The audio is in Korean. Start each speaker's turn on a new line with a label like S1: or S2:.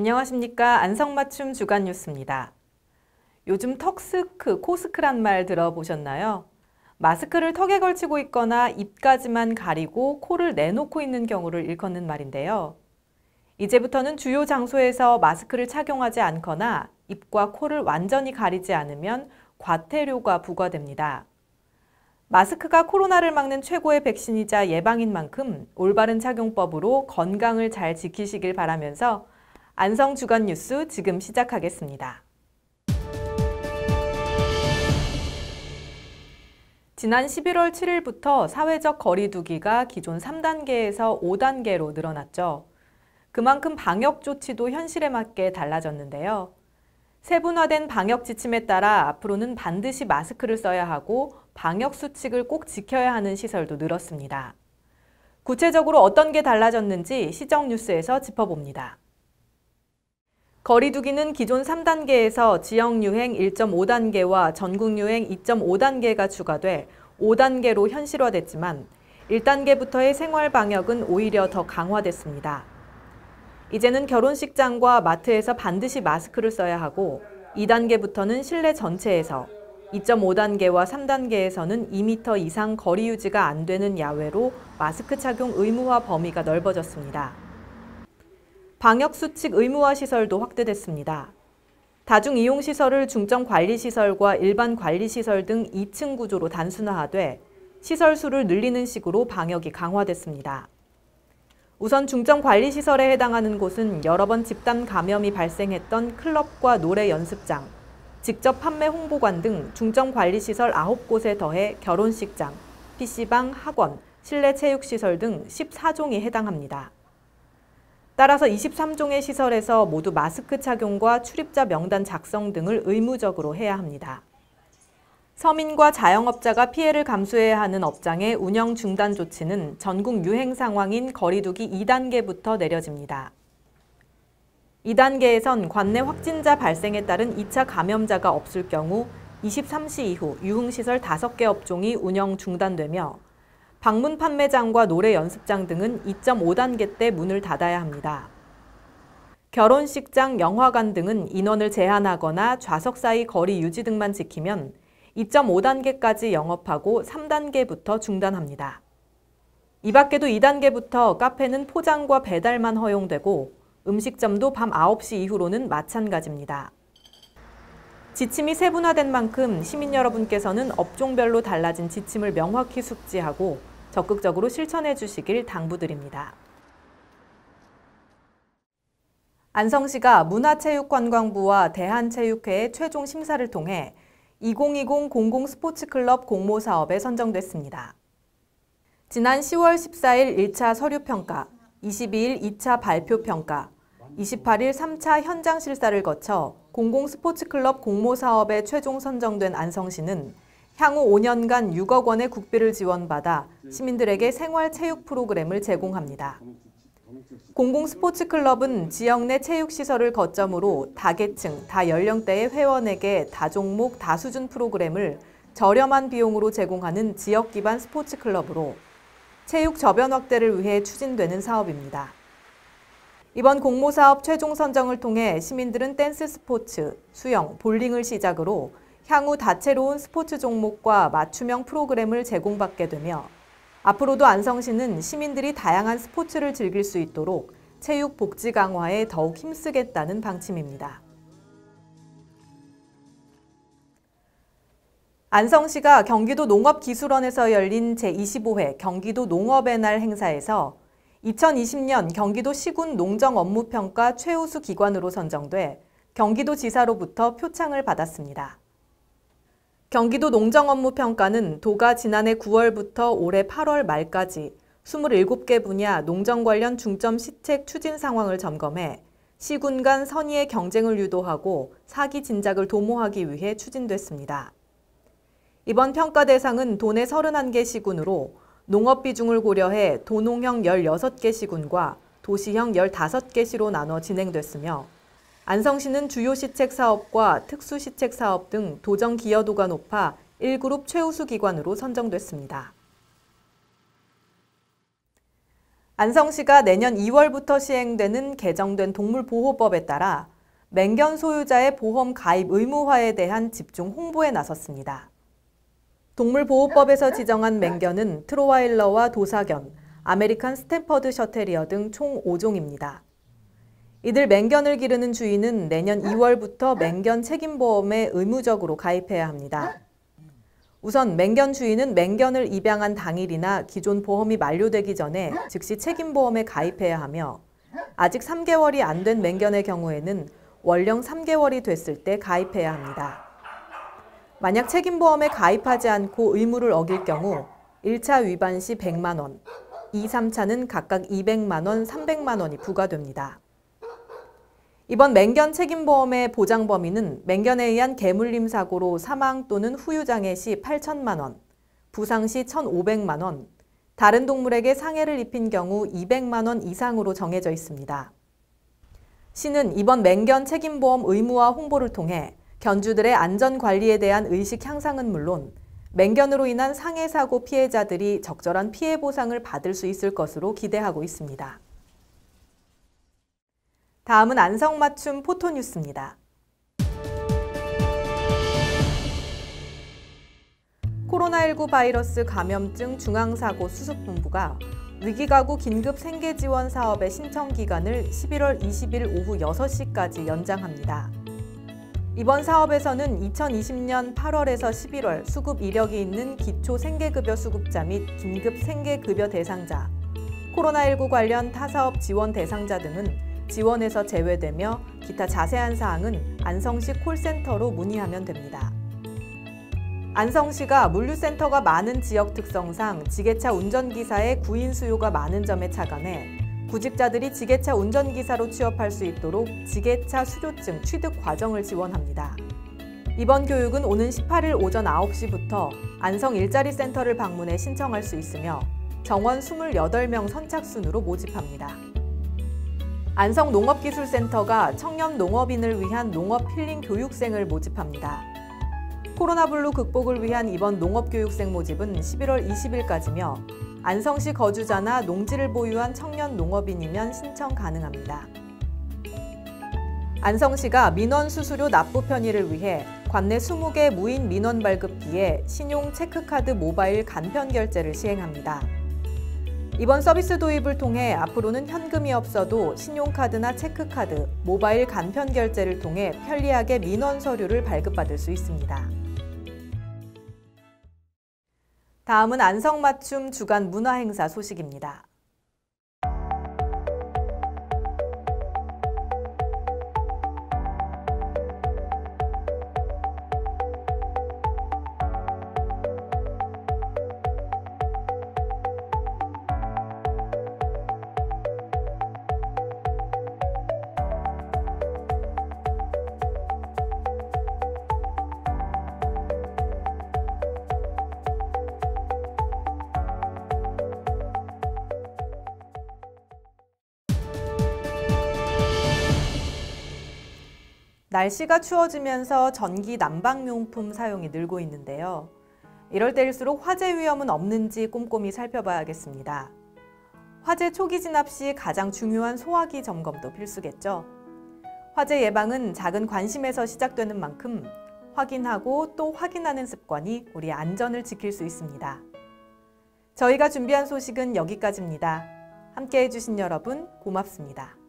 S1: 안녕하십니까. 안성맞춤 주간 뉴스입니다. 요즘 턱스크, 코스크란 말 들어보셨나요? 마스크를 턱에 걸치고 있거나 입까지만 가리고 코를 내놓고 있는 경우를 일컫는 말인데요. 이제부터는 주요 장소에서 마스크를 착용하지 않거나 입과 코를 완전히 가리지 않으면 과태료가 부과됩니다. 마스크가 코로나를 막는 최고의 백신이자 예방인 만큼 올바른 착용법으로 건강을 잘 지키시길 바라면서 안성 주간 뉴스 지금 시작하겠습니다. 지난 11월 7일부터 사회적 거리 두기가 기존 3단계에서 5단계로 늘어났죠. 그만큼 방역 조치도 현실에 맞게 달라졌는데요. 세분화된 방역 지침에 따라 앞으로는 반드시 마스크를 써야 하고 방역 수칙을 꼭 지켜야 하는 시설도 늘었습니다. 구체적으로 어떤 게 달라졌는지 시정 뉴스에서 짚어봅니다. 거리 두기는 기존 3단계에서 지역 유행 1.5단계와 전국 유행 2.5단계가 추가돼 5단계로 현실화됐지만 1단계부터의 생활 방역은 오히려 더 강화됐습니다. 이제는 결혼식장과 마트에서 반드시 마스크를 써야 하고 2단계부터는 실내 전체에서 2.5단계와 3단계에서는 2m 이상 거리 유지가 안 되는 야외로 마스크 착용 의무화 범위가 넓어졌습니다. 방역수칙 의무화 시설도 확대됐습니다. 다중이용시설을 중점관리시설과 일반관리시설 등 2층 구조로 단순화하되 시설 수를 늘리는 식으로 방역이 강화됐습니다. 우선 중점관리시설에 해당하는 곳은 여러 번 집단 감염이 발생했던 클럽과 노래 연습장, 직접 판매 홍보관 등 중점관리시설 9곳에 더해 결혼식장, PC방, 학원, 실내 체육시설 등 14종이 해당합니다. 따라서 23종의 시설에서 모두 마스크 착용과 출입자 명단 작성 등을 의무적으로 해야 합니다. 서민과 자영업자가 피해를 감수해야 하는 업장의 운영 중단 조치는 전국 유행 상황인 거리두기 2단계부터 내려집니다. 2단계에선 관내 확진자 발생에 따른 2차 감염자가 없을 경우 23시 이후 유흥시설 5개 업종이 운영 중단되며 방문 판매장과 노래 연습장 등은 2.5단계 때 문을 닫아야 합니다. 결혼식장, 영화관 등은 인원을 제한하거나 좌석 사이 거리 유지 등만 지키면 2.5단계까지 영업하고 3단계부터 중단합니다. 이 밖에도 2단계부터 카페는 포장과 배달만 허용되고 음식점도 밤 9시 이후로는 마찬가지입니다. 지침이 세분화된 만큼 시민 여러분께서는 업종별로 달라진 지침을 명확히 숙지하고 적극적으로 실천해 주시길 당부드립니다. 안성시가 문화체육관광부와 대한체육회의 최종 심사를 통해 2020 공공스포츠클럽 공모사업에 선정됐습니다. 지난 10월 14일 1차 서류평가, 22일 2차 발표평가, 28일 3차 현장 실사를 거쳐 공공스포츠클럽 공모사업에 최종 선정된 안성시는 향후 5년간 6억 원의 국비를 지원받아 시민들에게 생활체육 프로그램을 제공합니다. 공공스포츠클럽은 지역 내 체육시설을 거점으로 다계층, 다연령대의 회원에게 다종목, 다수준 프로그램을 저렴한 비용으로 제공하는 지역 기반 스포츠클럽으로 체육 저변 확대를 위해 추진되는 사업입니다. 이번 공모사업 최종 선정을 통해 시민들은 댄스 스포츠, 수영, 볼링을 시작으로 향후 다채로운 스포츠 종목과 맞춤형 프로그램을 제공받게 되며 앞으로도 안성시는 시민들이 다양한 스포츠를 즐길 수 있도록 체육 복지 강화에 더욱 힘쓰겠다는 방침입니다. 안성시가 경기도 농업기술원에서 열린 제25회 경기도 농업의 날 행사에서 2020년 경기도 시군 농정업무평가 최우수 기관으로 선정돼 경기도지사로부터 표창을 받았습니다. 경기도 농정업무평가는 도가 지난해 9월부터 올해 8월 말까지 27개 분야 농정 관련 중점 시책 추진 상황을 점검해 시군 간 선의의 경쟁을 유도하고 사기 진작을 도모하기 위해 추진됐습니다. 이번 평가 대상은 도내 31개 시군으로 농업 비중을 고려해 도농형 16개 시군과 도시형 15개 시로 나눠 진행됐으며 안성시는 주요 시책 사업과 특수 시책 사업 등 도정 기여도가 높아 1그룹 최우수 기관으로 선정됐습니다. 안성시가 내년 2월부터 시행되는 개정된 동물보호법에 따라 맹견 소유자의 보험 가입 의무화에 대한 집중 홍보에 나섰습니다. 동물보호법에서 지정한 맹견은 트로와일러와 도사견, 아메리칸 스탠퍼드 셔테리어 등 총 5종입니다. 이들 맹견을 기르는 주인은 내년 2월부터 맹견 책임보험에 의무적으로 가입해야 합니다. 우선 맹견 주인은 맹견을 입양한 당일이나 기존 보험이 만료되기 전에 즉시 책임보험에 가입해야 하며 아직 3개월이 안 된 맹견의 경우에는 원령 3개월이 됐을 때 가입해야 합니다. 만약 책임보험에 가입하지 않고 의무를 어길 경우 1차 위반 시 100만 원, 2, 3차는 각각 200만 원, 300만 원이 부과됩니다. 이번 맹견 책임보험의 보장 범위는 맹견에 의한 개물림 사고로 사망 또는 후유장애 시 8천만 원, 부상 시 1,500만 원, 다른 동물에게 상해를 입힌 경우 200만 원 이상으로 정해져 있습니다. 시는 이번 맹견 책임보험 의무화 홍보를 통해 견주들의 안전관리에 대한 의식 향상은 물론 맹견으로 인한 상해 사고 피해자들이 적절한 피해 보상을 받을 수 있을 것으로 기대하고 있습니다. 다음은 안성맞춤 포토뉴스입니다. 코로나19 바이러스 감염증 중앙사고 수습본부가 위기가구 긴급 생계지원 사업의 신청 기간을 11월 20일 오후 6시까지 연장합니다. 이번 사업에서는 2020년 8월에서 11월 수급 이력이 있는 기초생계급여 수급자 및 긴급생계급여 대상자, 코로나19 관련 타사업 지원 대상자 등은 지원에서 제외되며 기타 자세한 사항은 안성시 콜센터로 문의하면 됩니다. 안성시가 물류센터가 많은 지역 특성상 지게차 운전기사의 구인 수요가 많은 점에 착안해 구직자들이 지게차 운전기사로 취업할 수 있도록 지게차 수료증 취득 과정을 지원합니다. 이번 교육은 오는 18일 오전 9시부터 안성 일자리 센터를 방문해 신청할 수 있으며 정원 28명 선착순으로 모집합니다. 안성농업기술센터가 청년 농업인을 위한 농업 힐링 교육생을 모집합니다. 코로나 블루 극복을 위한 이번 농업교육생 모집은 11월 20일까지며 안성시 거주자나 농지를 보유한 청년 농업인이면 신청 가능합니다. 안성시가 민원 수수료 납부 편의를 위해 관내 20개 무인 민원 발급기에 신용 체크카드 모바일 간편 결제를 시행합니다. 이번 서비스 도입을 통해 앞으로는 현금이 없어도 신용카드나 체크카드, 모바일 간편 결제를 통해 편리하게 민원 서류를 발급받을 수 있습니다. 다음은 안성맞춤 주간 문화행사 소식입니다. 날씨가 추워지면서 전기 난방용품 사용이 늘고 있는데요. 이럴 때일수록 화재 위험은 없는지 꼼꼼히 살펴봐야겠습니다. 화재 초기 진압 시 가장 중요한 소화기 점검도 필수겠죠. 화재 예방은 작은 관심에서 시작되는 만큼 확인하고 또 확인하는 습관이 우리 안전을 지킬 수 있습니다. 저희가 준비한 소식은 여기까지입니다. 함께해 주신 여러분 고맙습니다.